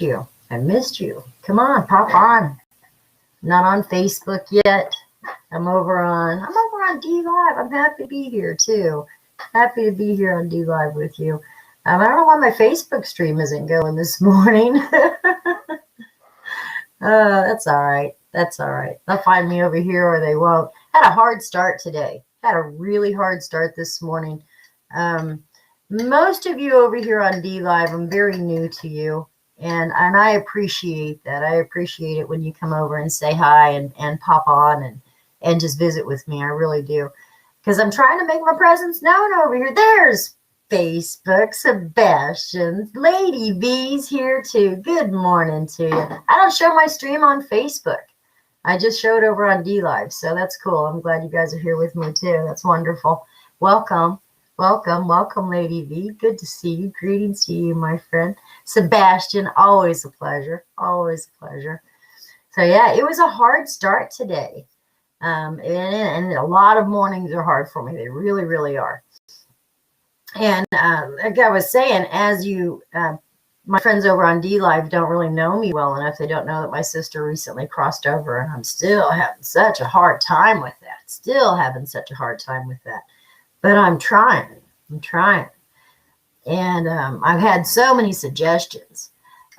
you. I missed you. Come on, pop on. Not on Facebook yet. I'm over on D Live. I'm happy to be here too. Happy to be here on D Live with you. I don't know why my Facebook stream isn't going this morning. That's all right. That's all right. They'll find me over here or they won't. Had a hard start today. Had a really hard start this morning. Most of you over here on D Live, I'm very new to you. And I appreciate that. I appreciate it when you come over and say hi and pop on and just visit with me. I really do. Because I'm trying to make my presence known over here. There's Facebook, Sebastian. Lady V's here too. Good morning to you. I don't show my stream on Facebook. I just show it over on D Live. So that's cool. I'm glad you guys are here with me too. That's wonderful. Welcome. Welcome, welcome, Lady V. Good to see you. Greetings to you, my friend. Sebastian, always a pleasure. Always a pleasure. So, yeah, it was a hard start today. And a lot of mornings are hard for me. They really, really are. And like I was saying, as you, my friends over on D Live don't really know me well enough. They don't know that my sister recently crossed over. And I'm still having such a hard time with that. Still having such a hard time with that. But I'm trying. And I've had so many suggestions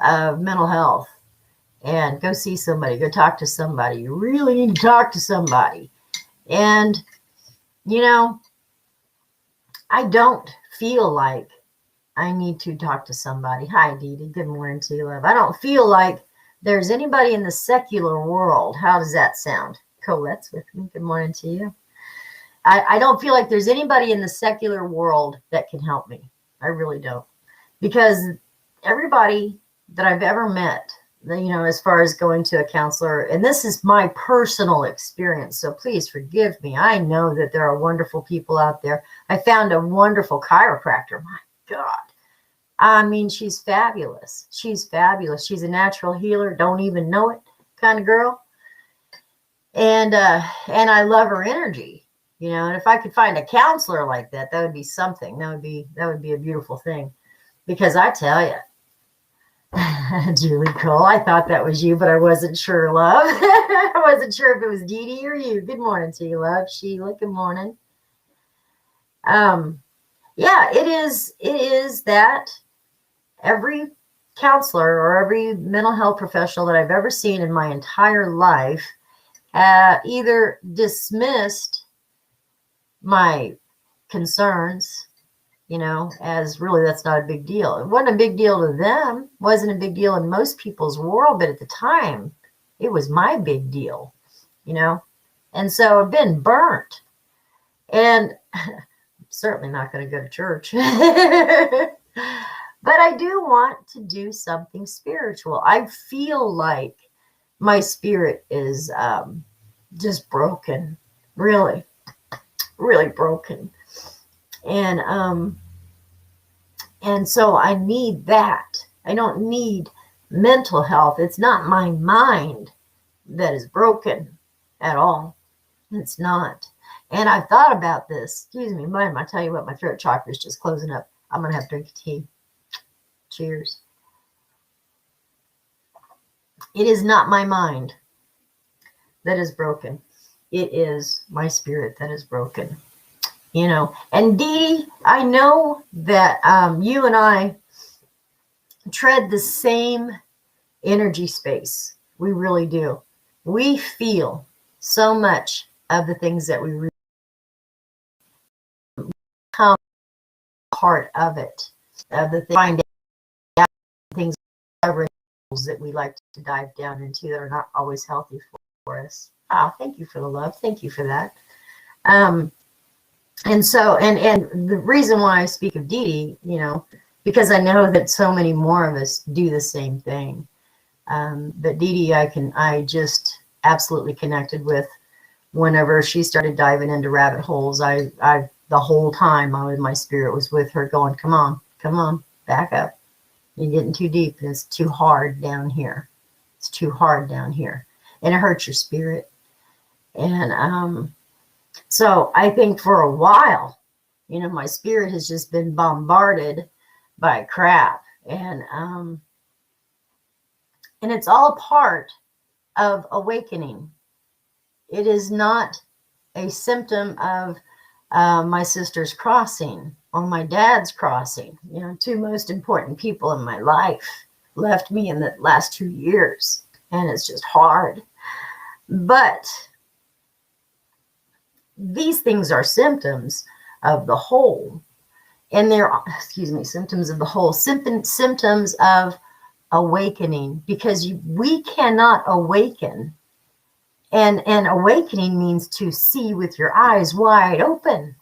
of mental health and go see somebody, go talk to somebody. You really need to talk to somebody. And, you know, I don't feel like I need to talk to somebody. Hi, Dee Dee. Good morning to you, love. I don't feel like there's anybody in the secular world. How does that sound? Colette's with me. Good morning to you. I don't feel like there's anybody in the secular world that can help me. I really don't. Because everybody that I've ever met, you know, as far as going to a counselor, and this is my personal experience, so please forgive me. I know that there are wonderful people out there. I found a wonderful chiropractor. My God. I mean, she's fabulous. She's fabulous. She's a natural healer, don't even know it kind of girl. And I love her energy. You know, and if I could find a counselor like that, that would be something. That would be a beautiful thing. Because I tell you, Julie Cole, I thought that was you, but I wasn't sure, love. I wasn't sure if it was Dee Dee or you. Good morning to you, love. Sheila, good morning. Yeah, it is that every counselor or every mental health professional that I've ever seen in my entire life either dismissed my concerns, you know, as really that's not a big deal. It wasn't a big deal to them, wasn't a big deal in most people's world, but at the time, it was my big deal, you know. And so I've been burnt. And I'm certainly not going to go to church. But I do want to do something spiritual. I feel like my spirit is just broken, really broken. And so I need that. I don't need mental health. It's not my mind that is broken at all. It's not. And I've thought about this. Excuse me, ma'am. I tell you what, my throat chakra is just closing up. I'm going to have to drink tea. Cheers. It is not my mind that is broken. It is my spirit that is broken, you know. And Dee, I know that you and I tread the same energy space. We really do. We feel so much of the things that we become part of it, of the find out things that we like to dive down into that are not always healthy for us. Oh, thank you for the love. Thank you for that. And so, and the reason why I speak of Dee Dee, you know, because I know that so many more of us do the same thing. But Dee Dee, I just absolutely connected with whenever she started diving into rabbit holes. The whole time my spirit was with her going, come on, back up. You're getting too deep and it's too hard down here. It's too hard down here. And it hurts your spirit. And so I think for a while, you know, my spirit has just been bombarded by crap. And And it's all a part of awakening. It is not a symptom of my sister's crossing or my dad's crossing. You know, two most important people in my life left me in the last 2 years, and it's just hard. But these things are symptoms of the whole, and they're, symptoms of the whole, symptoms of awakening, because we cannot awaken. And awakening means to see with your eyes wide open.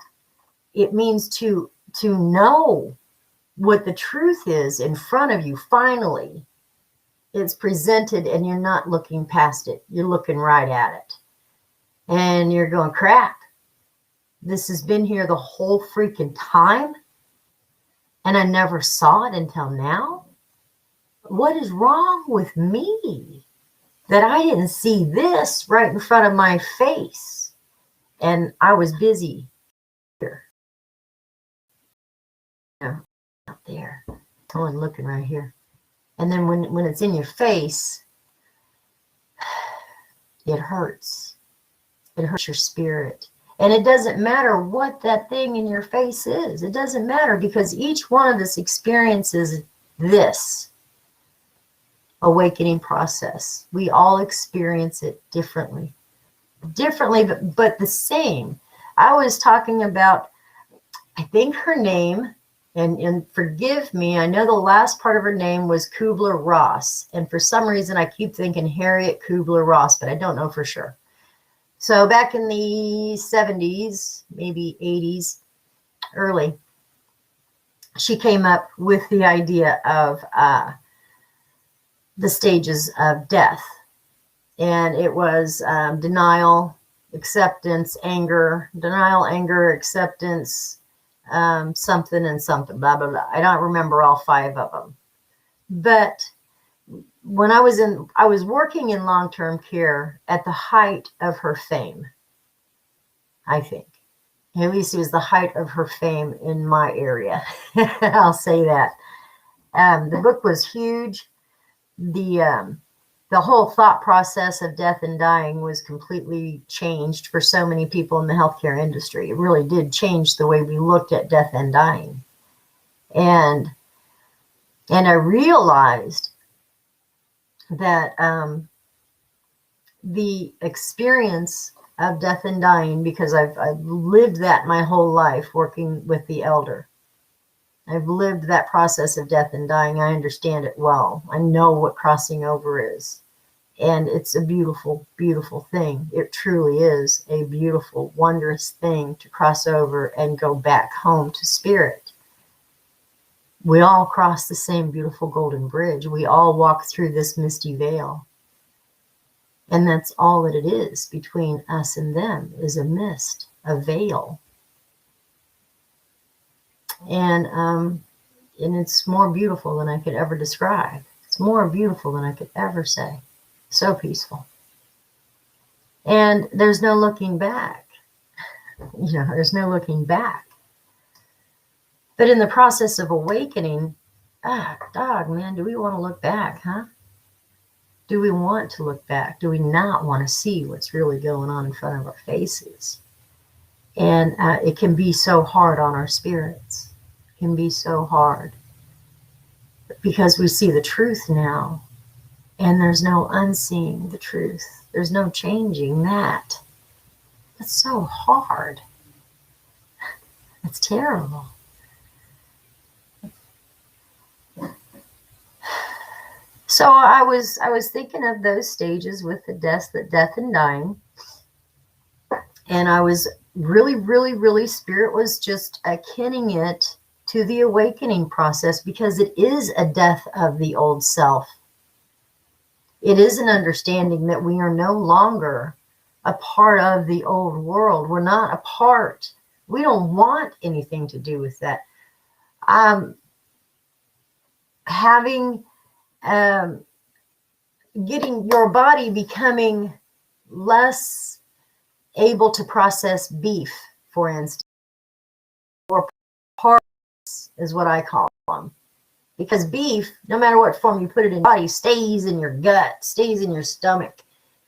It means to know what the truth is in front of you. Finally, it's presented and you're not looking past it. You're looking right at it. And you're going, crap, this has been here the whole freaking time. And I never saw it until now. What is wrong with me that I didn't see this right in front of my face? And I was busy here. Out there. I was looking right here. And then when it's in your face, it hurts. It hurts your spirit. And it doesn't matter what that thing in your face is. It doesn't matter, because each one of us experiences this awakening process. We all experience it differently. But the same. I was talking about, I think her name, and forgive me, I know the last part of her name was Kubler-Ross. And for some reason, I keep thinking Harriet Kubler-Ross, but I don't know for sure. So back in the 70s, maybe 80s, early, she came up with the idea of the stages of death. And it was denial, acceptance, anger, denial, anger, acceptance, something and something, blah, blah, blah. I don't remember all 5 of them. But when I was working in long-term care at the height of her fame, I think. At least it was the height of her fame in my area. I'll say that. The book was huge. The whole thought process of death and dying was completely changed for so many people in the healthcare industry. It really did change the way we looked at death and dying. And I realized that the experience of death and dying, because I've lived that my whole life working with the elder. I've lived that process of death and dying. I understand it well. I know what crossing over is. And it's a beautiful, beautiful thing. It truly is a beautiful, wondrous thing to cross over and go back home to spirit. We all cross the same beautiful golden bridge. We all walk through this misty veil. And that's all that it is between us and them, is a mist, a veil. And it's more beautiful than I could ever describe. It's more beautiful than I could ever say. So peaceful. And there's no looking back. You know, there's no looking back. But in the process of awakening, man, do we want to look back, huh? Do we want to look back? Do we not want to see what's really going on in front of our faces? And it can be so hard on our spirits. It can be so hard. Because we see the truth now. And there's no unseeing the truth. There's no changing that. That's so hard. It's terrible. So I was thinking of those stages with the death and dying. And I was really, spirit was just akinning it to the awakening process, because it is a death of the old self. It is an understanding that we are no longer a part of the old world. We're not a part. We don't want anything to do with that. Getting your body becoming less able to process beef, for instance, or parts is what I call them. Because beef, no matter what form you put it in your body, stays in your gut, stays in your stomach,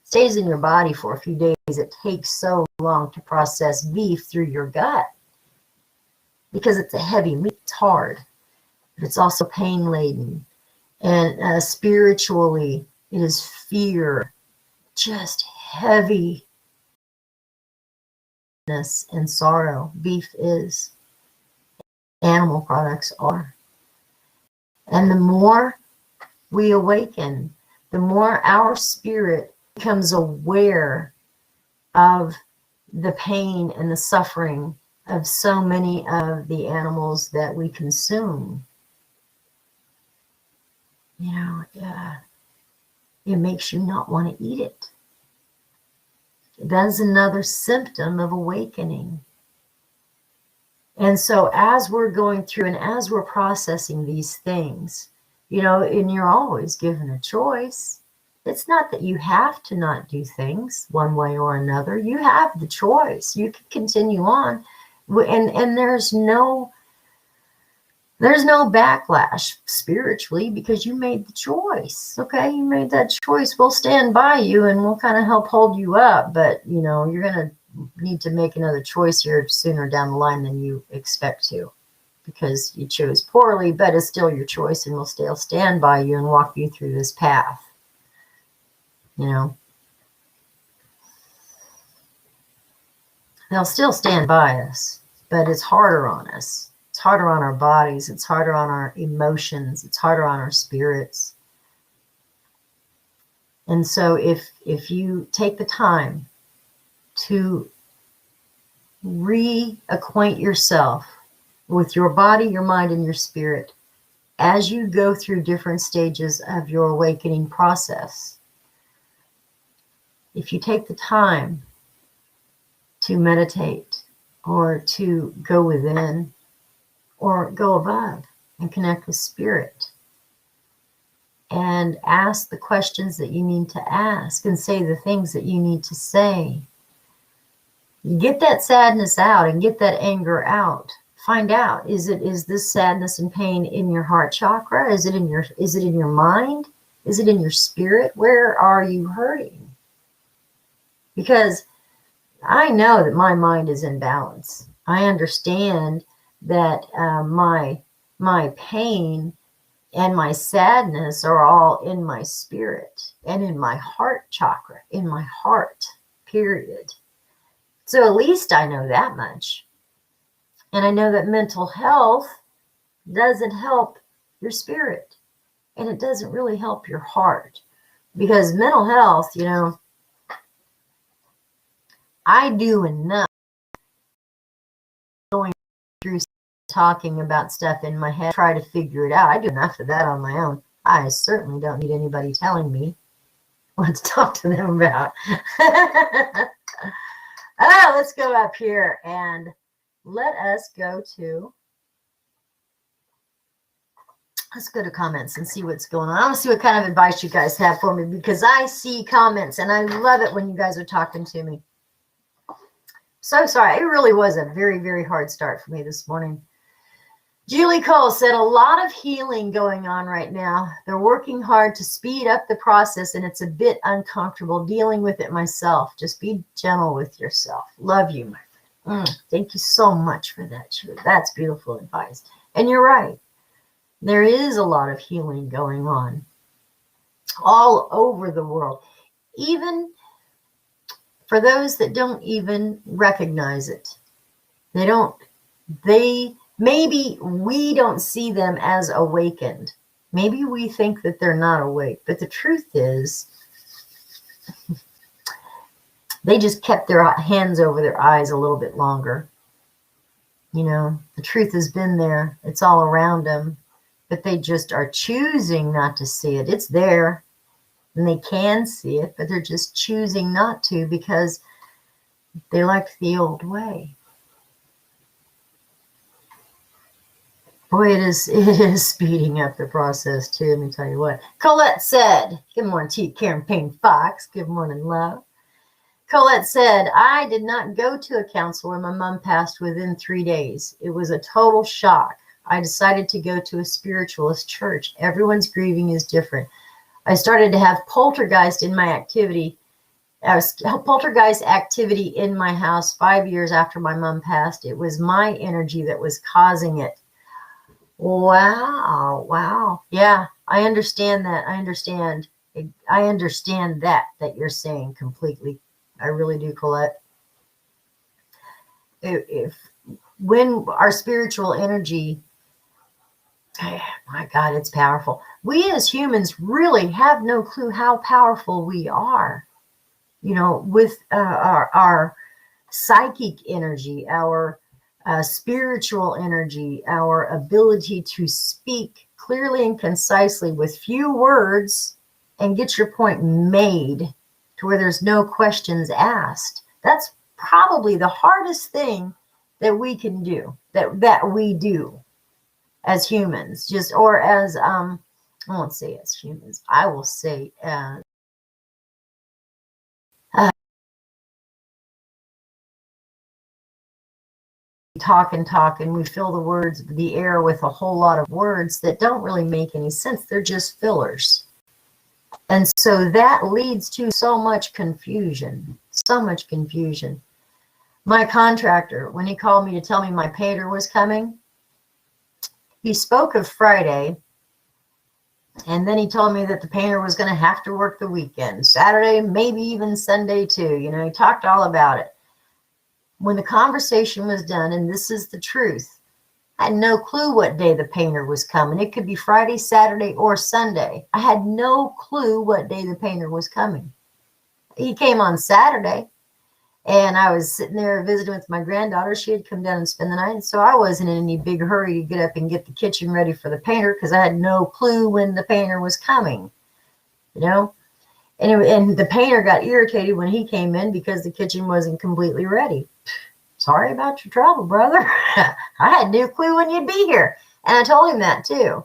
stays in your body for a few days. It takes so long to process beef through your gut because it's a heavy meat. It's hard, but it's also pain-laden. And spiritually, it is fear, just heavy and sorrow. Beef is. Animal products are. And the more we awaken, the more our spirit becomes aware of the pain and the suffering of so many of the animals that we consume. You know, it makes you not want to eat it. That is another symptom of awakening. And so as we're going through and as we're processing these things, you know, and you're always given a choice. It's not that you have to not do things one way or another. You have the choice. You can continue on. And there's no backlash spiritually because you made the choice. Okay, you made that choice. We'll stand by you and we'll kind of help hold you up. But, you know, you're going to need to make another choice here sooner down the line than you expect to because you chose poorly, but it's still your choice and we'll still stand by you and walk you through this path. You know, they'll still stand by us, but it's harder on us. It's harder on our bodies. It's harder on our emotions. It's harder on our spirits. And so if you take the time to reacquaint yourself with your body, your mind, and your spirit as you go through different stages of your awakening process, if you take the time to meditate or to go within or go above and connect with spirit and ask the questions that you need to ask and say the things that you need to say, get that sadness out and get that anger out. Find out, is this sadness and pain in your heart chakra? Is it in your mind? Is it in your spirit? Where are you hurting? Because I know that my mind is in balance. I understand that my pain and my sadness are all in my spirit and in my heart chakra, in my heart, period. So at least I know that much. And I know that mental health doesn't help your spirit. And it doesn't really help your heart. Because mental health, you know, I do enough going through talking about stuff in my head, try to figure it out. I do enough of that on my own. I certainly don't need anybody telling me what to talk to them about. Let's go up here and let us go to, let's go to comments and see what's going on. I want to see what kind of advice you guys have for me because I see comments and I love it when you guys are talking to me. So sorry. It really was a very, very hard start for me this morning. Julie Cole said, a lot of healing going on right now. They're working hard to speed up the process, and it's a bit uncomfortable dealing with it myself. Just be gentle with yourself. Love you, my friend. Thank you so much for that, Julie. That's beautiful advice. And you're right. There is a lot of healing going on all over the world, even for those that don't even recognize it. Maybe we don't see them as awakened. Maybe we think that they're not awake. But the truth is, they just kept their hands over their eyes a little bit longer. You know, the truth has been there. It's all around them. But they just are choosing not to see it. It's there. And they can see it. But they're just choosing not to because they like the old way. Boy, it is speeding up the process, too. Let me tell you what. Colette said, good morning to you, Karen Payne Fox. Good morning, love. Colette said, I did not go to a counselor. My mom passed within 3 days. It was a total shock. I decided to go to a spiritualist church. Everyone's grieving is different. I started to have poltergeist in my activity. Poltergeist activity in my house 5 years after my mom passed. It was my energy that was causing it. Wow. Wow. Yeah, I understand that. I understand that you're saying completely. I really do, Colette. If when our spiritual energy, my God, it's powerful. We as humans really have no clue how powerful we are. You know, with our psychic energy, our spiritual energy, our ability to speak clearly and concisely with few words and get your point made to where there's no questions asked. That's probably the hardest thing that we can do, that we do as humans, just, or as I won't say as humans, I will say as talk and we fill the air with a whole lot of words that don't really make any sense. They're just fillers. And so that leads to so much confusion. My contractor, when he called me to tell me my painter was coming, he spoke of Friday, and then he told me that the painter was going to have to work the weekend, Saturday, maybe even Sunday too. You know, he talked all about it. When the conversation was done, and this is the truth, I had no clue what day the painter was coming. It could be Friday, Saturday, or Sunday. I had no clue what day the painter was coming. He came on Saturday, and I was sitting there visiting with my granddaughter. She had come down and spend the night, and so I wasn't in any big hurry to get up and get the kitchen ready for the painter because I had no clue when the painter was coming, you know? And the painter got irritated when he came in because the kitchen wasn't completely ready. Sorry about your trouble, brother. I had no clue when you'd be here. And I told him that too.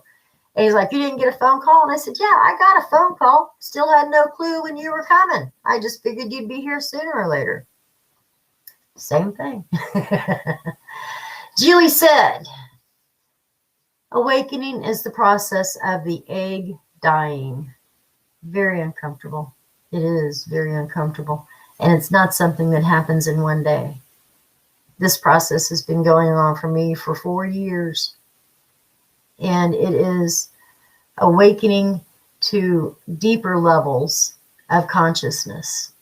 And he's like, you didn't get a phone call? And I said, yeah, I got a phone call. Still had no clue when you were coming. I just figured you'd be here sooner or later. Same thing. Julie said, awakening is the process of the egg dying. Very uncomfortable. It is very uncomfortable. And it's not something that happens in one day. This process has been going on for me for 4 years. And it is awakening to deeper levels of consciousness.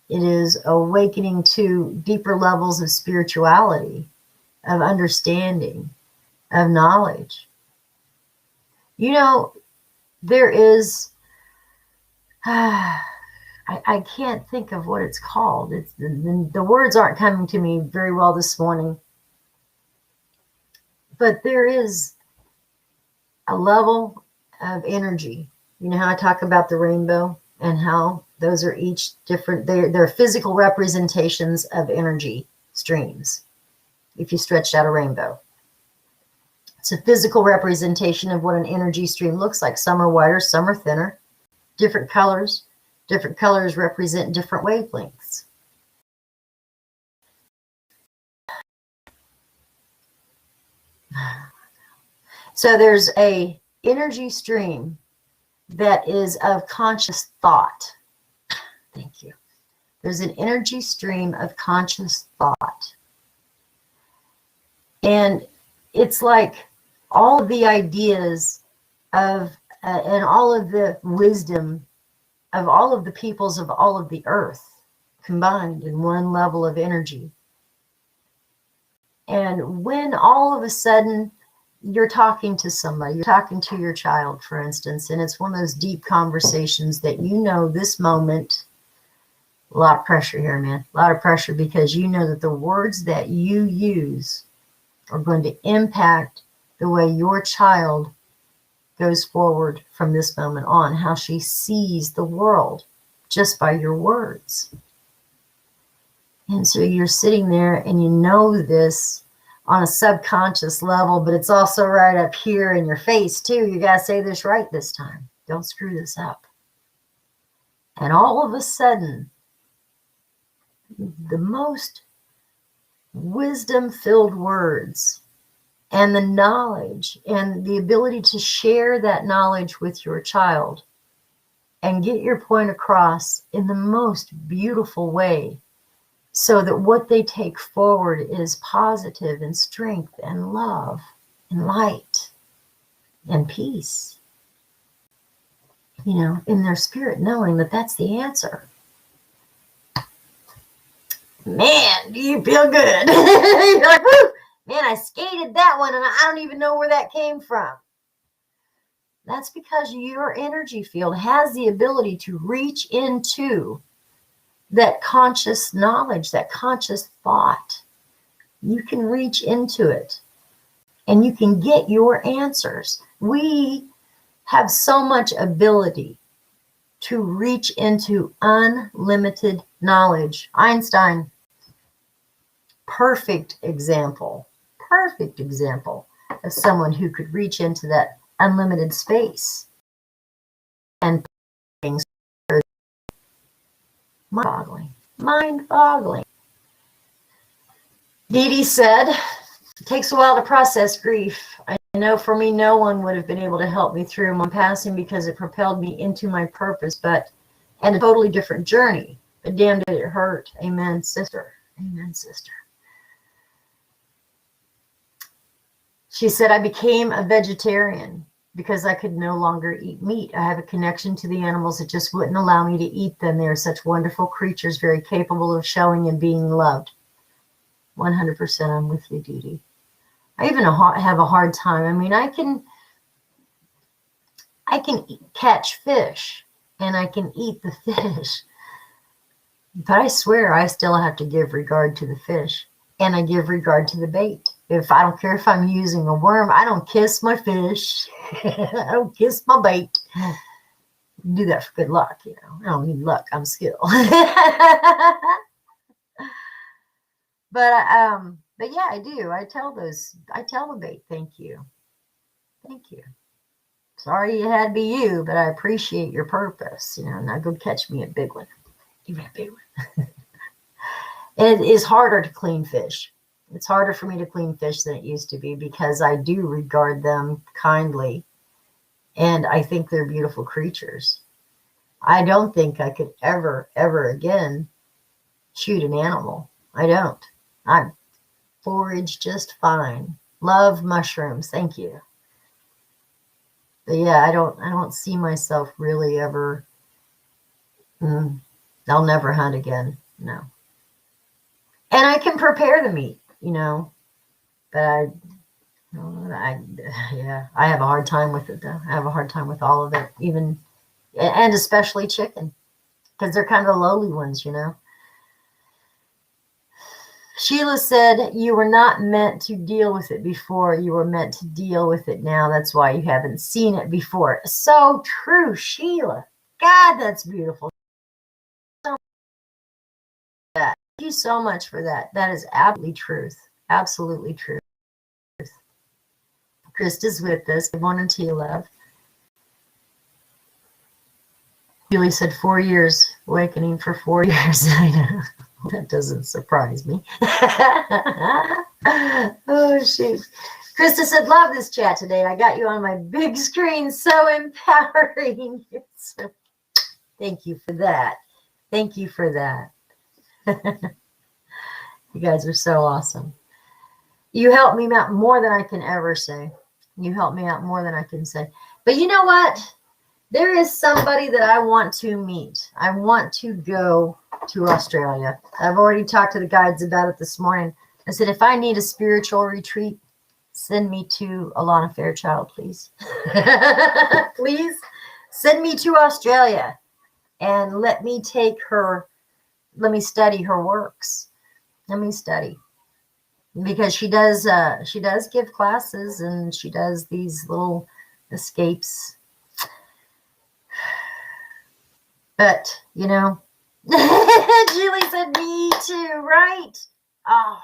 It is awakening to deeper levels of spirituality, of understanding, of knowledge. You know, there is, I can't think of what it's called. It's the words aren't coming to me very well this morning. But there is a level of energy. You know how I talk about the rainbow and how those are each different. They're physical representations of energy streams. If you stretched out a rainbow, it's a physical representation of what an energy stream looks like. Some are wider, some are thinner, different colors. Different colors represent different wavelengths. So there's a energy stream that is of conscious thought. Thank you. There's an energy stream of conscious thought. And it's like all of the ideas of and all of the wisdom of all of the peoples of all of the earth combined in one level of energy. And when all of a sudden you're talking to somebody, you're talking to your child, for instance, and it's one of those deep conversations that you know this moment, a lot of pressure here, man, a lot of pressure, because you know that the words that you use are going to impact the way your child goes forward from this moment on, how she sees the world just by your words. And so you're sitting there and you know this on a subconscious level, but it's also right up here in your face too. You got to say this right this time. Don't screw this up. And all of a sudden, the most wisdom-filled words and the knowledge and the ability to share that knowledge with your child and get your point across in the most beautiful way, so that what they take forward is positive and strength and love and light and peace, in their spirit, knowing that that's the answer. Man, do you feel good? You're like, woo, man, I skated that one and I don't even know where that came from. That's because your energy field has the ability to reach into that conscious knowledge, that conscious thought. You can reach into it and you can get your answers. We have so much ability to reach into unlimited knowledge. Einstein, perfect example of someone who could reach into that unlimited space and things. Mind-boggling. Dee Dee said, it takes a while to process grief. I know for me, no one would have been able to help me through my passing because it propelled me into my purpose, and a totally different journey. But damn, did it hurt. Amen, sister. Amen, sister. She said, I became a vegetarian because I could no longer eat meat. I have a connection to the animals that just wouldn't allow me to eat them. They are such wonderful creatures, very capable of showing and being loved. 100% I'm with you, Dee Dee. I even have a hard time. I mean, I can catch fish and I can eat the fish, but I swear I still have to give regard to the fish, and I give regard to the bait. If I don't care if I'm using a worm, I don't kiss my fish. I don't kiss my bait. Do that for good luck, I don't need luck. I'm skilled. But yeah, I do. I tell the bait, thank you. Thank you. Sorry you had to be you, but I appreciate your purpose. Now go catch me a big one. Give me a big one. And it is harder to clean fish. It's harder for me to clean fish than it used to be because I do regard them kindly. And I think they're beautiful creatures. I don't think I could ever again shoot an animal. I don't. I forage just fine. Love mushrooms. Thank you. But yeah, I don't see myself really ever. I'll never hunt again. No. And I can prepare the meat, but I have a hard time with it though. I have a hard time with all of it, and especially chicken, because they're kind of the lowly ones, Sheila said, you were not meant to deal with it before. You were meant to deal with it now. That's why you haven't seen it before. So true, Sheila. God, that's beautiful. Thank you so much for that. That is absolutely truth. Absolutely truth. Krista's with us. Good morning to you, love. Julie said 4 years. Awakening for 4 years. I know. That doesn't surprise me. Oh, shoot. Krista said, love this chat today. I got you on my big screen. So empowering. So, thank you for that. Thank you for that. You guys are so awesome. You helped me out more than I can ever say. You helped me out more than I can say. But you know what? There is somebody that I want to meet. I want to go to Australia. I've already talked to the guides about it this morning. I said, if I need a spiritual retreat, send me to Alana Fairchild, please. Please send me to Australia and let me study her works. Let me study. Because she does give classes and she does these little escapes. But, Julie said me too, right? Oh,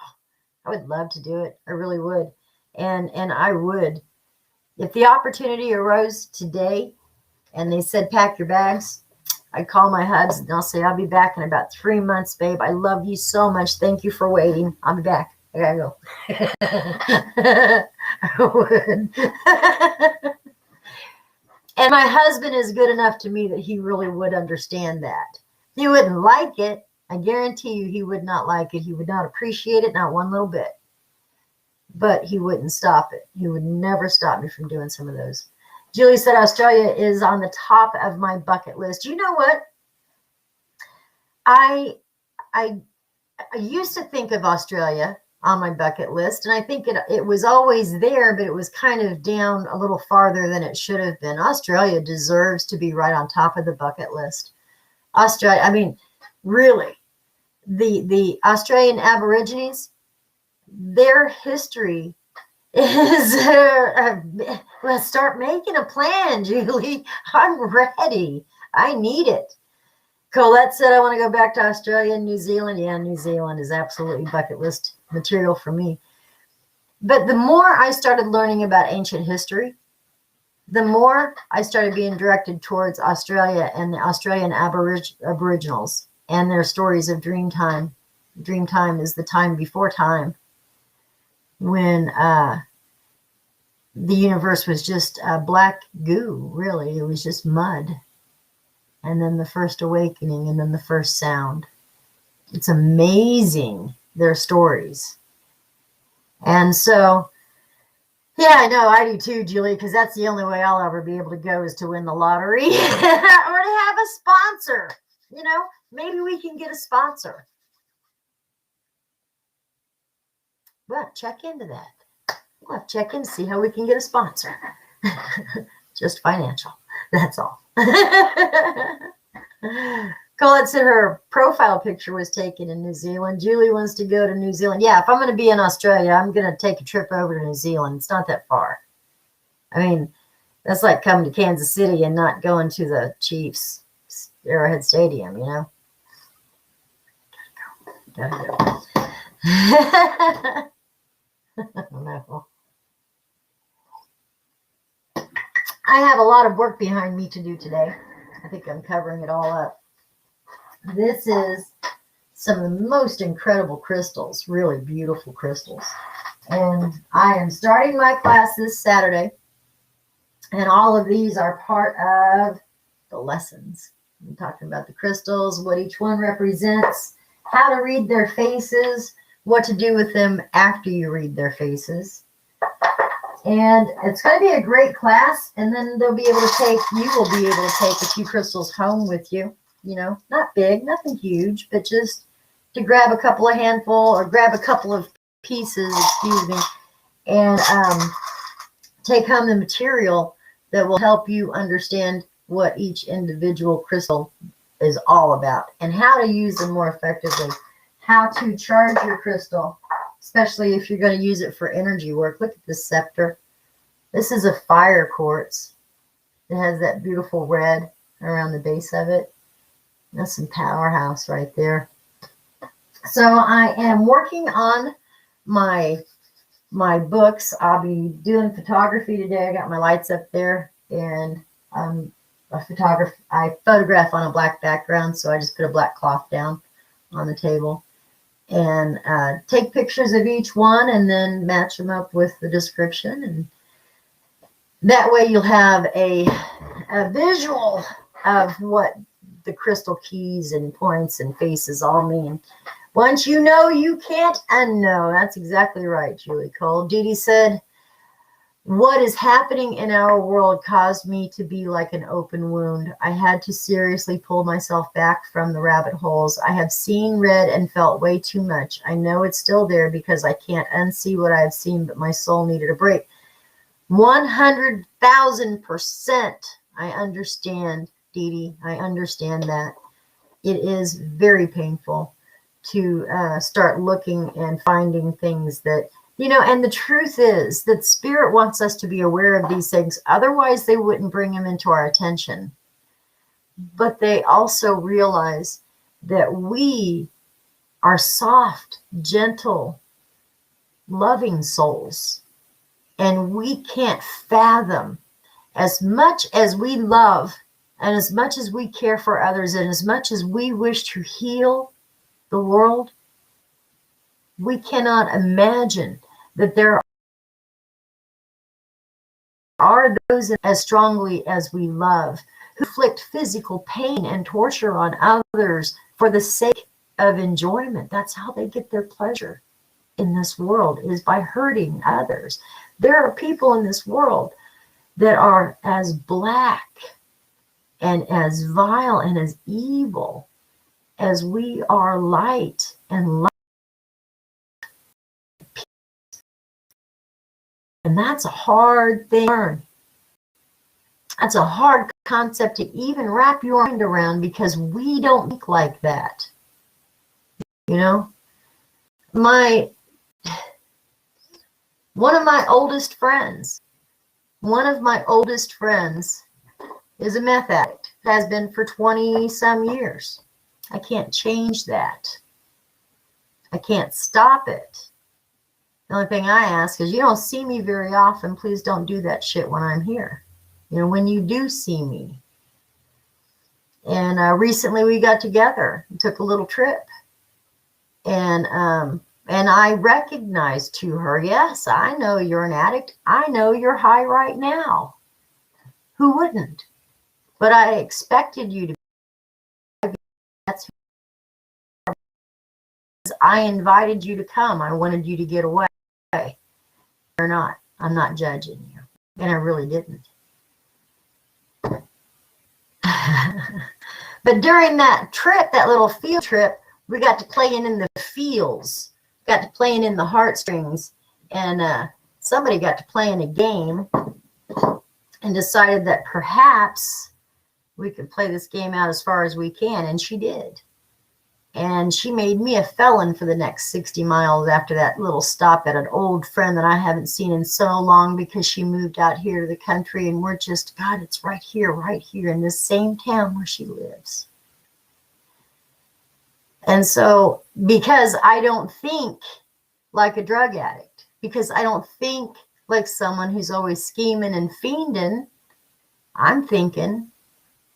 I would love to do it. I really would. And I would. If the opportunity arose today and they said, pack your bags, I'd call my hubs and I'll say, I'll be back in about 3 months, babe. I love you so much. Thank you for waiting. I'll be back. I gotta go. I would. And my husband is good enough to me that he really would understand that. He wouldn't like it. I guarantee you he would not like it. He would not appreciate it, not one little bit. But he wouldn't stop it. He would never stop me from doing some of those. Julie said Australia is on the top of my bucket list. You know what? I used to think of Australia on my bucket list, and I think it was always there, but it was kind of down a little farther than it should have been. Australia deserves to be right on top of the bucket list. Australia, I mean, really, the Australian Aborigines, their history is, let's start making a plan, Julie. I'm ready. I need it. Colette said, I want to go back to Australia and New Zealand. Yeah, New Zealand is absolutely bucket list material for me. But the more I started learning about ancient history, the more I started being directed towards Australia and the Australian Aboriginals and their stories of dream time. Dream time is the time before time, when the universe was just black goo, really. It was just mud. And then the first awakening, and then the first sound. It's amazing, their stories. And so, yeah, I know, I do too, Julie, because that's the only way I'll ever be able to go is to win the lottery or to have a sponsor. You know, maybe we can get a sponsor. Well, check into that. We'll have to check in to see how we can get a sponsor. Just financial. That's all. Colette said her profile picture was taken in New Zealand. Julie wants to go to New Zealand. Yeah, if I'm going to be in Australia, I'm going to take a trip over to New Zealand. It's not that far. I mean, that's like coming to Kansas City and not going to the Chiefs Arrowhead Stadium, you know? Gotta go. No. I have a lot of work behind me to do today. I think I'm covering it all up. This is some of the most incredible crystals, really beautiful crystals. And I am starting my class this Saturday. And all of these are part of the lessons. I'm talking about the crystals, what each one represents, how to read their faces, what to do with them after you read their faces. And it's going to be a great class. And then you will be able to take a few crystals home with you. You know, not big, nothing huge, but just to grab a couple of handful or grab a couple of pieces, and take home the material that will help you understand what each individual crystal is all about and how to use them more effectively, how to charge your crystal, especially if you're going to use it for energy work. Look at this scepter. This is a fire quartz. It has that beautiful red around the base of it. That's some powerhouse right there. So I am working on my books. I'll be doing photography today. I got my lights up there, and I photograph on a black background, so I just put a black cloth down on the table and take pictures of each one and then match them up with the description, and that way you'll have a visual of what the crystal keys and points and faces all mean. Once you know, you can't unknow. That's exactly right, Julie Cole. Dee Dee said, what is happening in our world caused me to be like an open wound. I had to seriously pull myself back from the rabbit holes. I have seen, read, and felt way too much. I know it's still there because I can't unsee what I have seen, but my soul needed a break. 100,000%. I understand, Dee Dee. I understand that. It is very painful to start looking and finding things that, you know, and the truth is that Spirit wants us to be aware of these things. Otherwise, they wouldn't bring them into our attention. But they also realize that we are soft, gentle, loving souls. And we can't fathom, as much as we love and as much as we care for others and as much as we wish to heal the world, we cannot imagine that there are those as strongly as we love who inflict physical pain and torture on others for the sake of enjoyment. That's how they get their pleasure in this world, is by hurting others. There are people in this world that are as black and as vile and as evil as we are light and light. And that's a hard thing to learn. That's a hard concept to even wrap your mind around, because we don't think like that. You know, one of my oldest friends is a meth addict, has been for 20 some years. I can't change that. I can't stop it. The only thing I ask is, you don't see me very often, please don't do that shit when I'm here. You know, when you do see me. And recently we got together and took a little trip. And I recognized to her, yes, I know you're an addict. I know you're high right now. Who wouldn't? But I expected you to be. That's who I invited you to come. I wanted you to get away. Or not. I'm not judging you. And I really didn't. But during that trip, that little field trip, we got to playing in the fields, got to playing in the heartstrings, and somebody got to playing a game and decided that perhaps we could play this game out as far as we can, and she did. And she made me a felon for the next 60 miles after that little stop at an old friend that I haven't seen in so long, because she moved out here to the country, and we're just, God, it's right here in this same town where she lives. And so, because I don't think like a drug addict, because I don't think like someone who's always scheming and fiending, I'm thinking,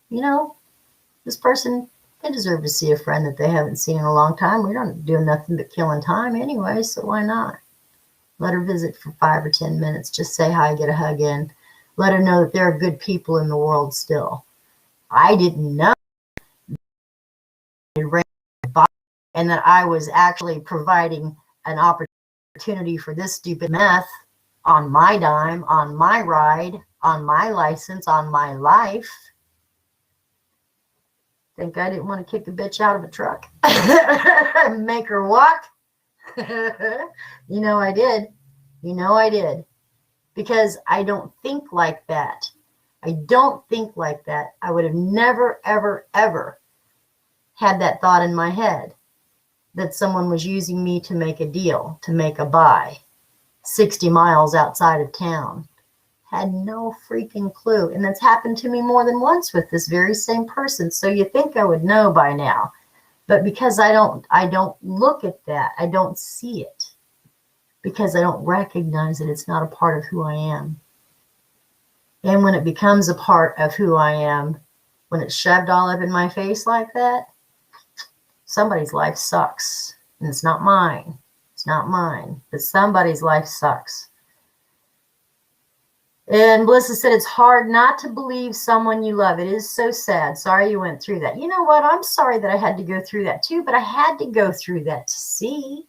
you know, this person, they deserve to see a friend that they haven't seen in a long time. We don't do nothing but killing time anyway, so why not? Let her visit for 5 or 10 minutes. Just say hi, get a hug in. Let her know that there are good people in the world still. I didn't know and that I was actually providing an opportunity for this stupid meth on my dime, on my ride, on my license, on my life. Think I didn't want to kick a bitch out of a truck? Make her walk? You know I did. You know I did. Because I don't think like that. I don't think like that. I would have never, ever, ever had that thought in my head that someone was using me to make a deal, to make a buy, 60 miles outside of town. Had no freaking clue. And that's happened to me more than once with this very same person. So you think I would know by now. But because I don't look at that, I don't see it. Because I don't recognize it. It's not a part of who I am. And when it becomes a part of who I am, when it's shoved all up in my face like that, somebody's life sucks. And it's not mine. It's not mine. But somebody's life sucks. And Melissa said, it's hard not to believe someone you love. It is so sad. Sorry you went through that. You know what? I'm sorry that I had to go through that too, but I had to go through that to see.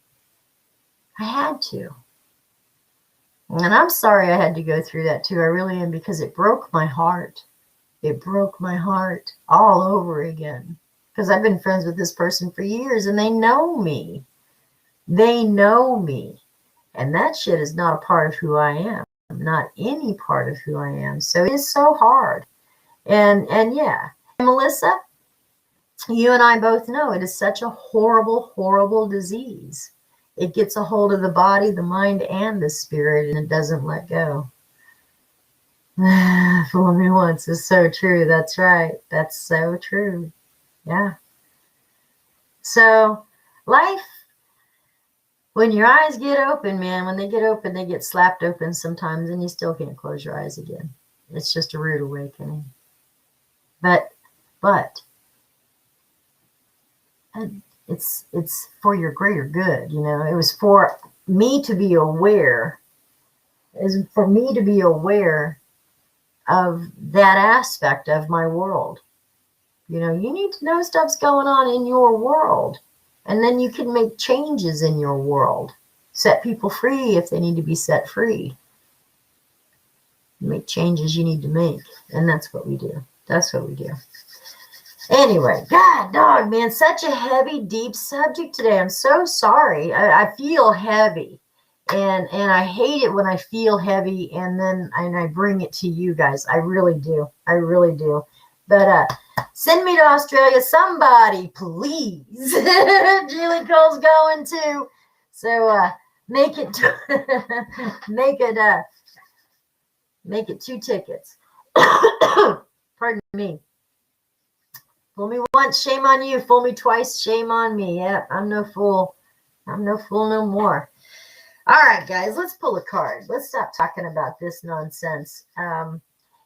I had to. And I'm sorry I had to go through that too. I really am, because it broke my heart. It broke my heart all over again. Because I've been friends with this person for years and they know me. They know me. And that shit is not a part of who I am. Not any part of who I am. So it is so hard. And yeah. And Melissa, you and I both know it is such a horrible, horrible disease. It gets a hold of the body, the mind, and the spirit, and it doesn't let go. Fool me once is so true. That's right. That's so true. Yeah. So life, when your eyes get open, man, when they get open, they get slapped open sometimes, and you still can't close your eyes again. It's just a rude awakening. But it's for your greater good, you know. It was for me to be aware. It was for me to be aware of that aspect of my world. You know, you need to know stuff's going on in your world, and then you can make changes in your world. Set people free if they need to be set free. Make changes you need to make, and that's what we do. That's what we do. Anyway, God, dog, man, such a heavy, deep subject today. I'm so sorry. I feel heavy, and I hate it when I feel heavy, and then I bring it to you guys. I really do. I really do. But send me to Australia, somebody, please. Julie Cole's going to. So make it make it 2 tickets. Pardon me. Fool me once, shame on you. Fool me twice, shame on me. Yep, I'm no fool. I'm no fool no more. All right, guys, let's pull a card. Let's stop talking about this nonsense.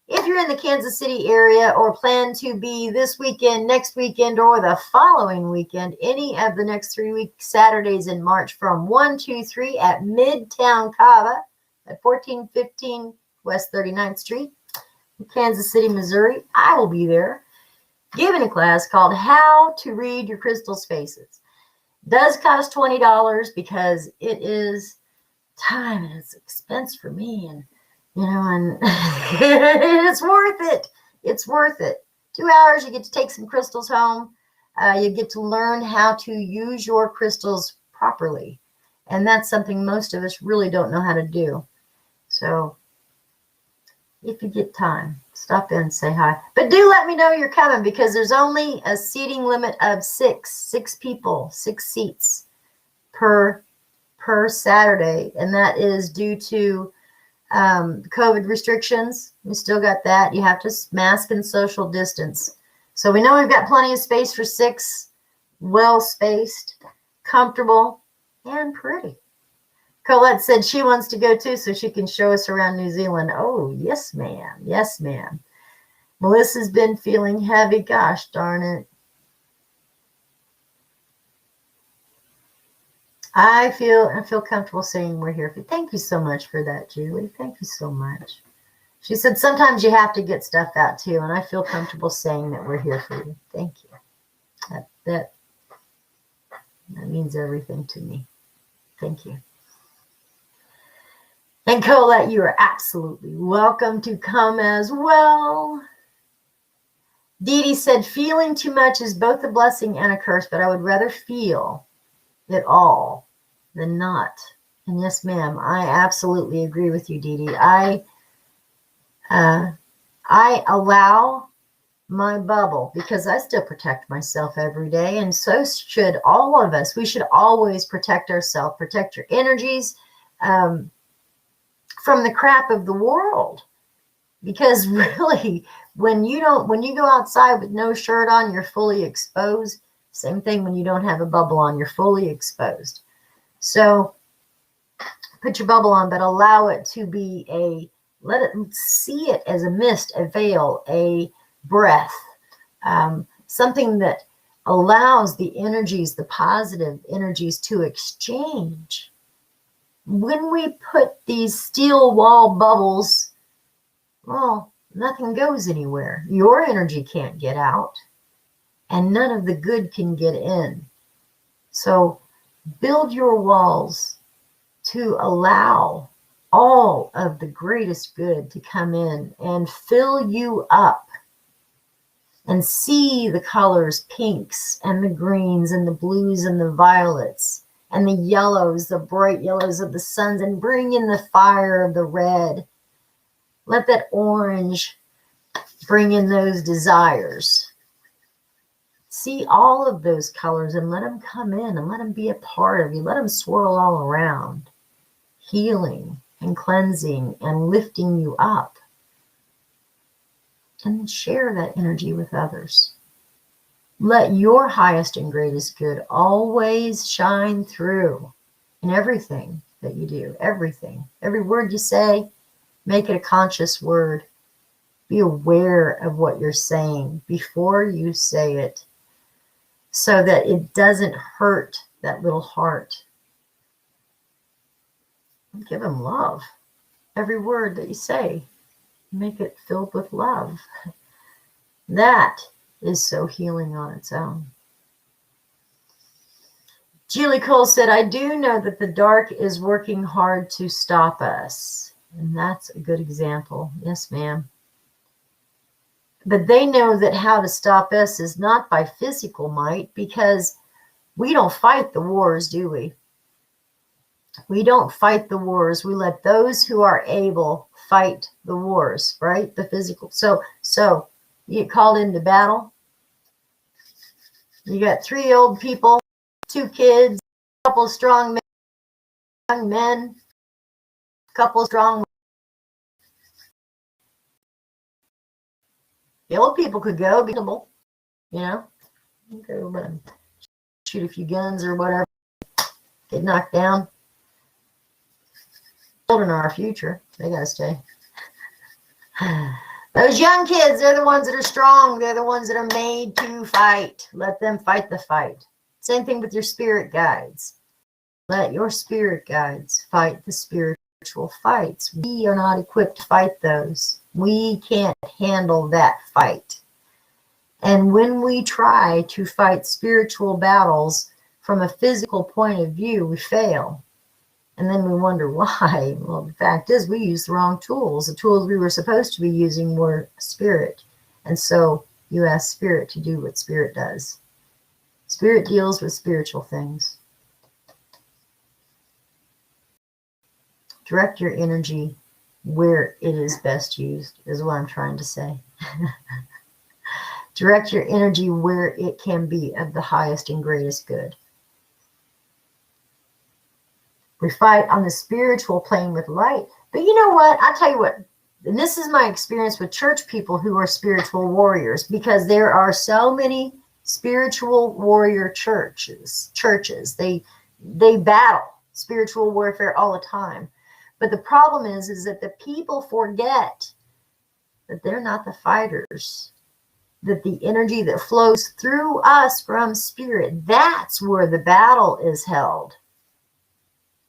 If you're in the Kansas City area or plan to be this weekend, next weekend, or the following weekend, any of the next 3 week Saturdays in March from 1, 2, 3 at Midtown Cava at 1415 West 39th Street, Kansas City, Missouri, I will be there giving a class called How to Read Your Crystal Spaces. Does cost $20 because it is time and it's expense for me, and and it's worth it. It's worth it. 2 hours, you get to take some crystals home. You get to learn how to use your crystals properly, and that's something most of us really don't know how to do. So if you get time, stop in and say hi. But do let me know you're coming, because there's only a seating limit of six people, 6 seats per Saturday, and that is due to COVID restrictions. We still got that. You have to mask and social distance. So we know we've got plenty of space for 6, well spaced, comfortable, and pretty. Colette said she wants to go too, so she can show us around New Zealand. Oh, yes, ma'am. Yes, ma'am. Melissa's been feeling heavy. Gosh darn it. I feel comfortable saying we're here. Thank you so much for that, Julie. Thank you so much. She said sometimes you have to get stuff out too, and I feel comfortable saying that we're here for you. Thank you. That means everything to me. Thank you. And Colette, you are absolutely welcome to come as well. Dee Dee said, feeling too much is both a blessing and a curse, but I would rather feel it all than not. And yes, ma'am, I absolutely agree with you, Dee Dee. I allow my bubble, because I still protect myself every day, and so should all of us. We should always protect ourselves, protect your energies from the crap of the world. Because really, when you go outside with no shirt on, you're fully exposed. Same thing when you don't have a bubble on, you're fully exposed. So put your bubble on, but allow it to be let it see it as a mist, a veil, a breath, something that allows the energies, the positive energies, to exchange. When we put these steel wall bubbles, well, nothing goes anywhere. Your energy can't get out, and none of the good can get in. So build your walls to allow all of the greatest good to come in and fill you up, and see the colors, pinks and the greens and the blues and the violets and the yellows, the bright yellows of the suns, and bring in the fire of the red. Let that orange bring in those desires. See all of those colors and let them come in and let them be a part of you. Let them swirl all around, healing and cleansing and lifting you up. And then share that energy with others. Let your highest and greatest good always shine through in everything that you do. Everything. Every word you say, make it a conscious word. Be aware of what you're saying before you say it, so that it doesn't hurt that little heart. Give them love. Every word that you say. Make it filled with love. That is so healing on its own. Julie Cole said, I do know that the dark is working hard to stop us. And that's a good example. Yes, ma'am. But they know that how to stop us is not by physical might, because we don't fight the wars, do we? We don't fight the wars. We let those who are able fight the wars, right? The physical. So you get called into battle. You got 3 old people, 2 kids, a couple of strong men, young men, a couple of strong. The old people could go, be able, you know, go shoot a few guns or whatever, get knocked down. Children are our future. They got to stay. Those young kids, they're the ones that are strong. They're the ones that are made to fight. Let them fight the fight. Same thing with your spirit guides. Let your spirit guides fight the spiritual fights. We are not equipped to fight those. We can't handle that fight. And when we try to fight spiritual battles from a physical point of view, we fail. And then we wonder why. Well, the fact is we used the wrong tools. The tools we were supposed to be using were spirit. And so you ask spirit to do what spirit does. Spirit deals with spiritual things. Direct your energy where it is best used, is what I'm trying to say. Direct your energy where it can be of the highest and greatest good. We fight on the spiritual plane with light. But you know what? I'll tell you what. And this is my experience with church people who are spiritual warriors, because there are so many spiritual warrior churches. They battle spiritual warfare all the time. But the problem is that the people forget that they're not the fighters. That the energy that flows through us from spirit, that's where the battle is held.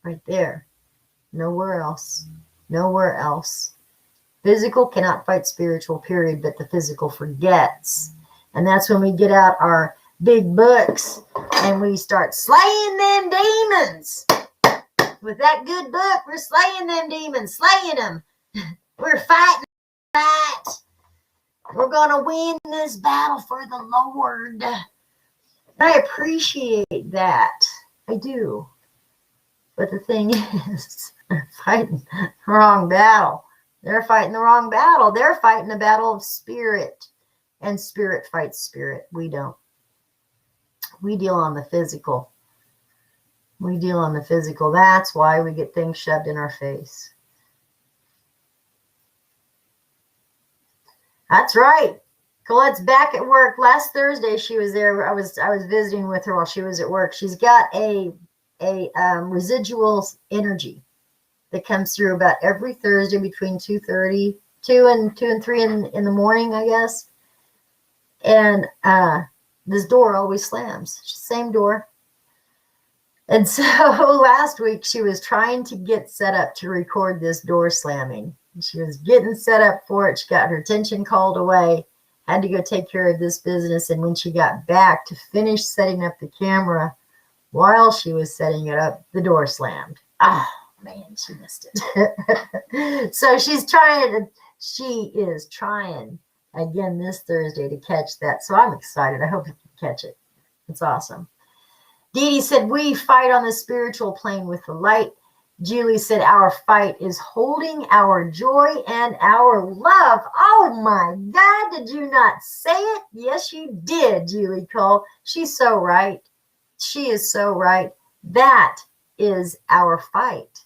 Right there. Nowhere else. Nowhere else. Physical cannot fight spiritual, period, but the physical forgets. And that's when we get out our big books and we start slaying them demons. With that good book, we're slaying them demons, slaying them. We're fighting the fight. We're going to win this battle for the Lord. I appreciate that. I do. But the thing is, they're fighting the wrong battle. They're fighting the wrong battle. They're fighting the battle of spirit. And spirit fights spirit. We don't. We deal on the physical. We deal on the physical. That's why we get things shoved in our face. That's right. Colette's back at work. Last Thursday she was there. I was visiting with her while she was at work. She's got a residual energy that comes through about every Thursday between 2 and 3 in the morning, I guess. And this door always slams. Same door. And so last week she was trying to get set up to record this door slamming. She was getting set up for it. She got her attention called away, had to go take care of this business. And when she got back to finish setting up the camera, while she was setting it up, the door slammed. Oh, man, she missed it. So she is trying again this Thursday to catch that. So I'm excited. I hope you can catch it. It's awesome. Dee Dee said, we fight on the spiritual plane with the light. Julie said, our fight is holding our joy and our love. Oh my God, did you not say it? Yes, you did, Julie Cole. She's so right. She is so right. That is our fight.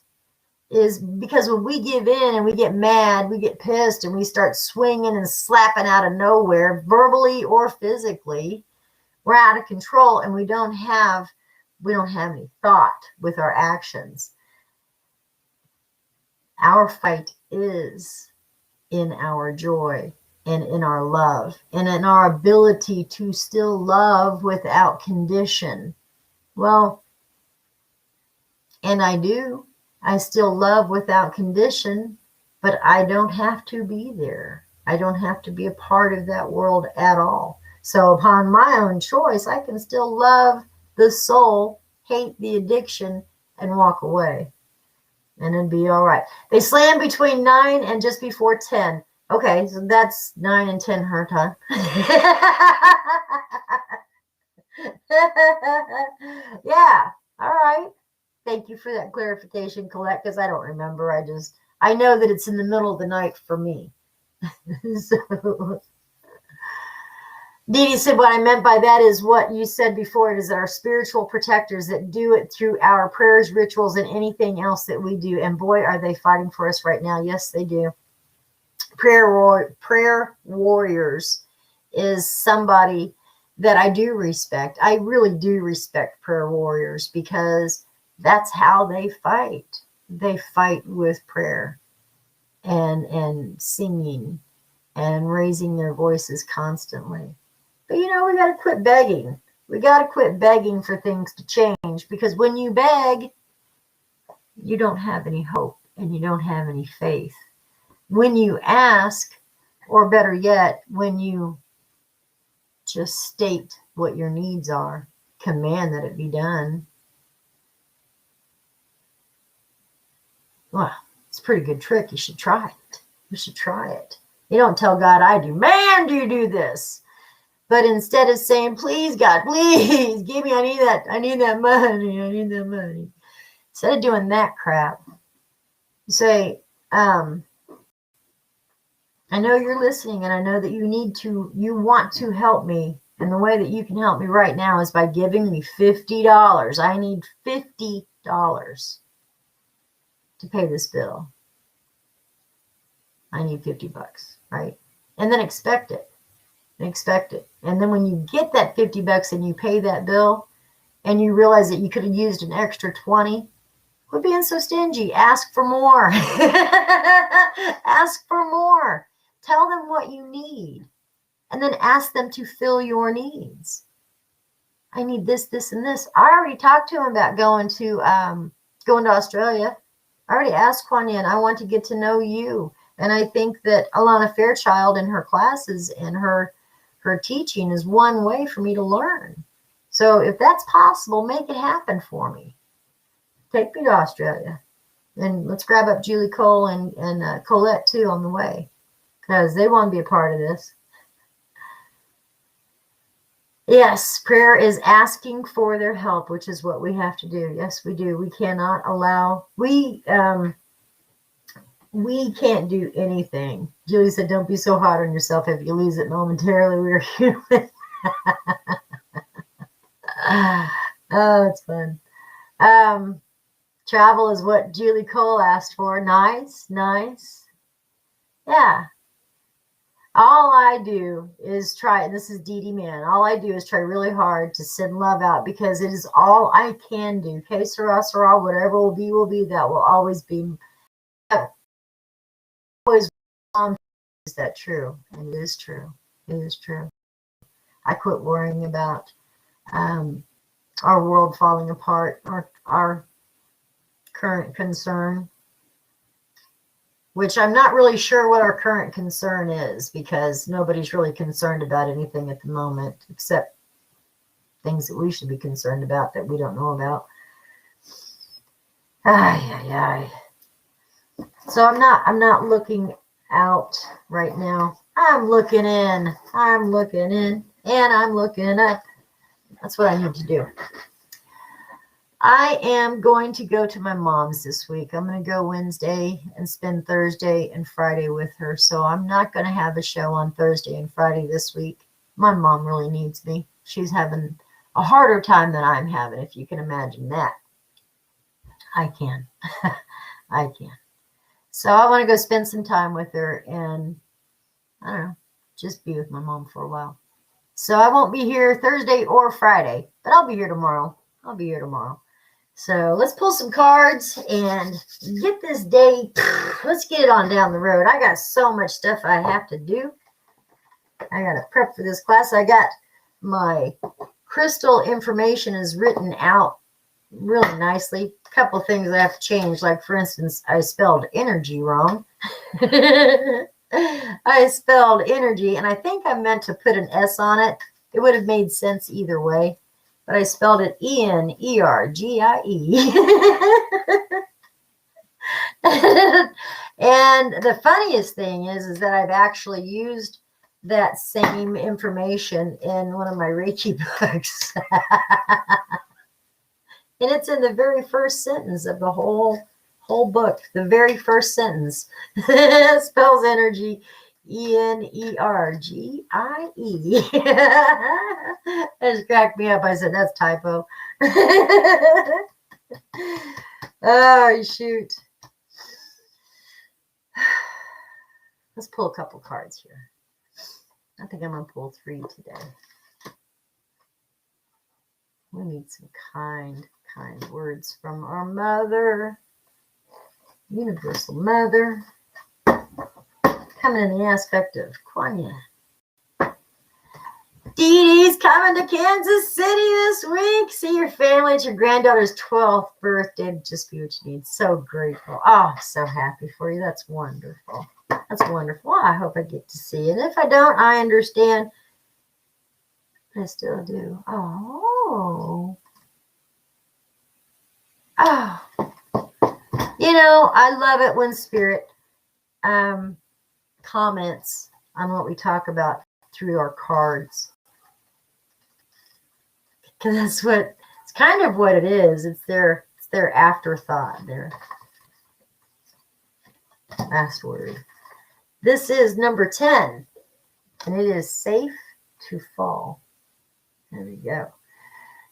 Is because when we give in and we get mad, we get pissed, and we start swinging and slapping out of nowhere, verbally or physically, we're out of control, and we don't have any thought with our actions. Our fight is in our joy and in our love and in our ability to still love without condition. Well, and I do. I still love without condition. But I don't have to be there. I don't have to be a part of that world at all. So upon my own choice, I can still love the soul, hate the addiction, and walk away. And it'd be all right. They slam between 9 and just before 10. Okay, so that's 9 and 10 her time. Yeah, all right. Thank you for that clarification, Colette, because I don't remember. I know that it's in the middle of the night for me. So Dee Dee said, what I meant by that is what you said before. It is our spiritual protectors that do it through our prayers, rituals, and anything else that we do. And boy, are they fighting for us right now. Yes, they do. Prayer warriors is somebody that I do respect. I really do respect prayer warriors because that's how they fight. They fight with prayer and singing and raising their voices constantly. But we got to quit begging. We got to quit begging for things to change, because when you beg, you don't have any hope and you don't have any faith. When you ask, or better yet, when you just state what your needs are, command that it be done, well, it's a pretty good trick. You should try it. You should try it. You don't tell God, I do. Man, do you do this? But instead of saying, please, God, please, give me, I need that money. Instead of doing that crap, you say, I know you're listening, and I know that you want to help me. And the way that you can help me right now is by giving me $50. I need $50 to pay this bill. I need $50, right? And then expect it. And then when you get that $50 and you pay that bill and you realize that you could have used an extra 20, quit being so stingy. Ask for more. Ask for more. Tell them what you need and then ask them to fill your needs. I need this, this, and this. I already talked to him about going to Australia. I already asked Kuan Yin, I want to get to know you. And I think that Alana Fairchild in her classes and her teaching is one way for me to learn. So if that's possible, make it happen for me. Take me to Australia. And let's grab up Julie Cole and Colette too on the way, because they want to be a part of this. Yes, prayer is asking for their help, which is what we have to do. Yes, we do. We cannot allow, we can't do anything. Julie said, don't be so hard on yourself. If you lose it momentarily, we are human. Oh, it's fun. Travel is what Julie Cole asked for. Nice. Yeah. All I do is try, and this is Dee Dee Man, all I do is try really hard to send love out, because it is all I can do. Que sera, sera, whatever will be, that will always be. Always is that true? And it is true. It is true. I quit worrying about our world falling apart, our current concern, which I'm not really sure what our current concern is, because nobody's really concerned about anything at the moment except things that we should be concerned about that we don't know about. So I'm not looking out right now. I'm looking in, and I'm looking up. That's what I need to do. I am going to go to my mom's this week. I'm going to go Wednesday and spend Thursday and Friday with her. So I'm not going to have a show on Thursday and Friday this week. My mom really needs me. She's having a harder time than I'm having, if you can imagine that. I can. I can. So I want to go spend some time with her and, I don't know, just be with my mom for a while. So I won't be here Thursday or Friday, but I'll be here tomorrow. So let's pull some cards and get this day. Let's get it on down the road. I got so much stuff I have to do. I got to prep for this class. I got my crystal information is written out really nicely. A couple of things I have to change. Like, for instance, I spelled energy wrong. I spelled energy, and I think I meant to put an S on it. It would have made sense either way, but I spelled it ENERGIE. And the funniest thing is that I've actually used that same information in one of my Reiki books. And it's in the very first sentence of the whole book. The very first sentence spells energy ENERGIE. It just cracked me up. I said, that's typo. Oh, shoot. Let's pull a couple cards here. I think I'm going to pull 3 today. We need some kind words from our mother, universal mother, coming in the aspect of Kuan Yin. Dee Dee's coming to Kansas City this week. See your family. It's your granddaughter's 12th birthday. Just be what you need. So grateful. Oh, so happy for you. That's wonderful. That's wonderful. Well, I hope I get to see you. And if I don't, I understand. I still do. Oh. Oh. You know, I love it when Spirit comments on what we talk about through our cards. Because that's what, it's kind of what it is. It's their afterthought, their last word. This is number 10, and it is safe to fall. There we go.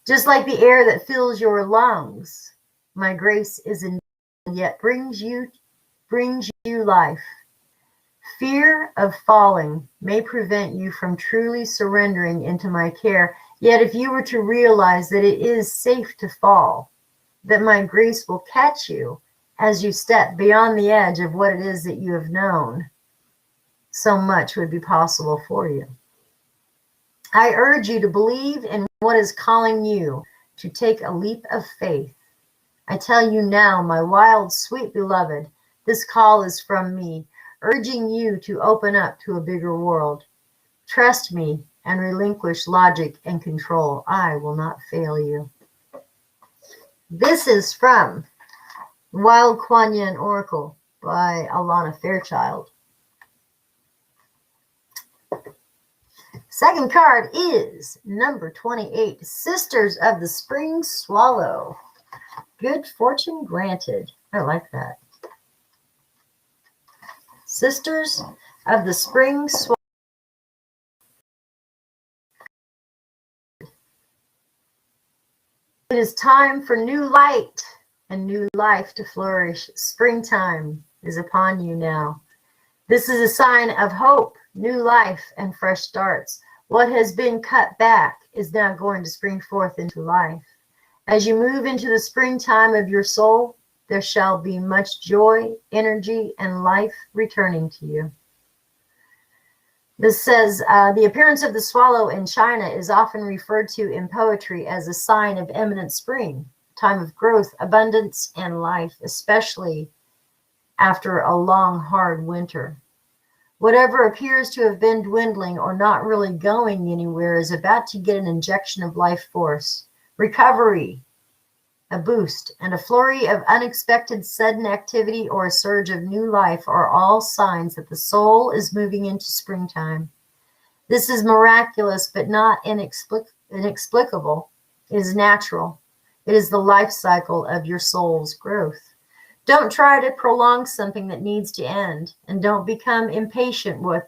Just like the air that fills your lungs, my grace is in, yet brings you life. Fear of falling may prevent you from truly surrendering into my care. Yet if you were to realize that it is safe to fall, that my grace will catch you as you step beyond the edge of what it is that you have known, so much would be possible for you. I urge you to believe in what is calling you to take a leap of faith. I tell you now, my wild, sweet beloved, this call is from me, urging you to open up to a bigger world. Trust me and relinquish logic and control. I will not fail you. This is from Wild Kuan Yin Oracle by Alana Fairchild. Second card is number 28, Sisters of the Spring Swallow. Good fortune granted. I like that. Sisters of the Spring Swallow. It is time for new light and new life to flourish. Springtime is upon you now. This is a sign of hope, new life, and fresh starts. What has been cut back is now going to spring forth into life. As you move into the springtime of your soul, there shall be much joy, energy, and life returning to you. This says, the appearance of the swallow in China is often referred to in poetry as a sign of imminent spring, time of growth, abundance, and life, especially after a long, hard winter. Whatever appears to have been dwindling or not really going anywhere is about to get an injection of life force, recovery, a boost, and a flurry of unexpected sudden activity or a surge of new life are all signs that the soul is moving into springtime. This is miraculous, but not inexplicable. It is natural. It is the life cycle of your soul's growth. Don't try to prolong something that needs to end, and don't become impatient with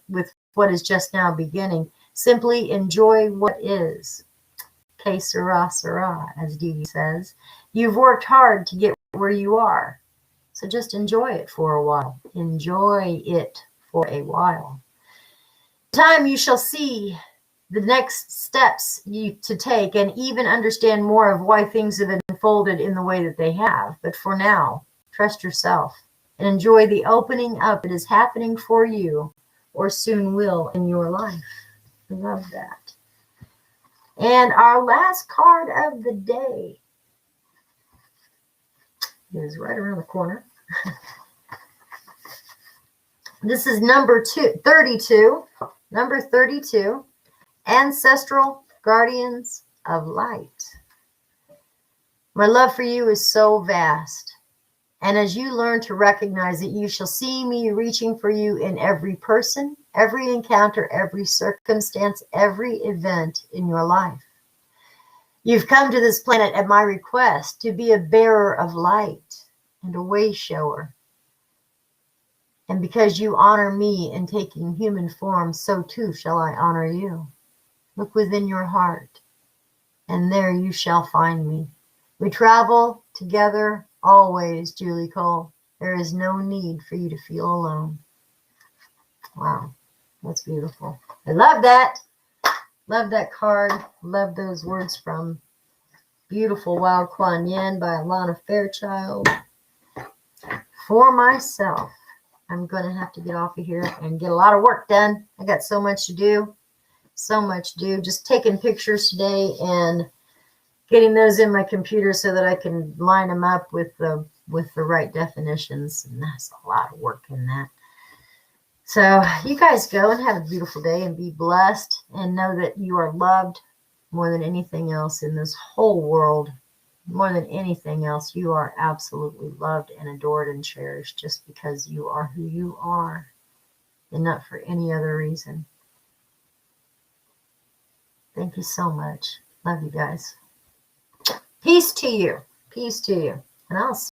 what is just now beginning. Simply enjoy what is. Que sera, sera, as Dee Dee says. You've worked hard to get where you are, so just enjoy it for a while. Enjoy it for a while. In time you shall see the next steps to take and even understand more of why things have unfolded in the way that they have. But for now, trust yourself and enjoy the opening up that is happening for you or soon will in your life. I love that. And our last card of the day is right around the corner. This is number 32. Number 32. Ancestral guardians of light. My love for you is so vast. And as you learn to recognize that you shall see me reaching for you in every person, every encounter, every circumstance, every event in your life. You've come to this planet at my request to be a bearer of light and a way shower. And because you honor me in taking human form, so too shall I honor you. Look within your heart, and there you shall find me. We travel together always, Julie Cole. There is no need for you to feel alone. Wow, that's beautiful. I love that. Love that card. Love those words from Beautiful Wild Kuan Yin by Alana Fairchild. For myself, I'm going to have to get off of here and get a lot of work done. I got so much to do. So much to do. Just taking pictures today and getting those in my computer so that I can line them up with the right definitions. And that's a lot of work in that. So you guys go and have a beautiful day and be blessed and know that you are loved more than anything else in this whole world. More than anything else, you are absolutely loved and adored and cherished just because you are who you are and not for any other reason. Thank you so much. Love you guys. Peace to you. Peace to you. And I'll see